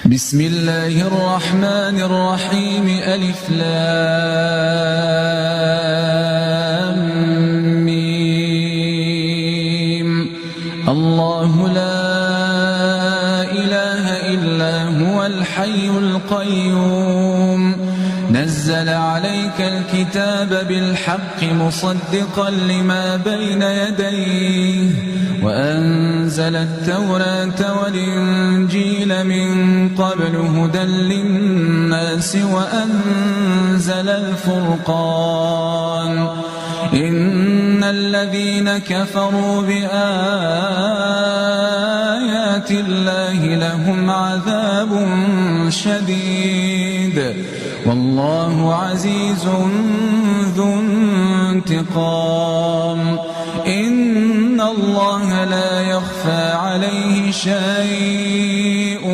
بسم الله الرحمن الرحيم ألف لام ميم. الله لا إله إلا هو الحي القيوم نزل عليك الكتاب بالحق مصدقا لما بين يديه وأنزل التوراة والإنجيل من قبل هدى للناس وأنزل الفرقان إن الذين كفروا بآيات الله لهم عذاب شديد والله عزيز ذو انتقام إن الله لا يخفى عليه شيء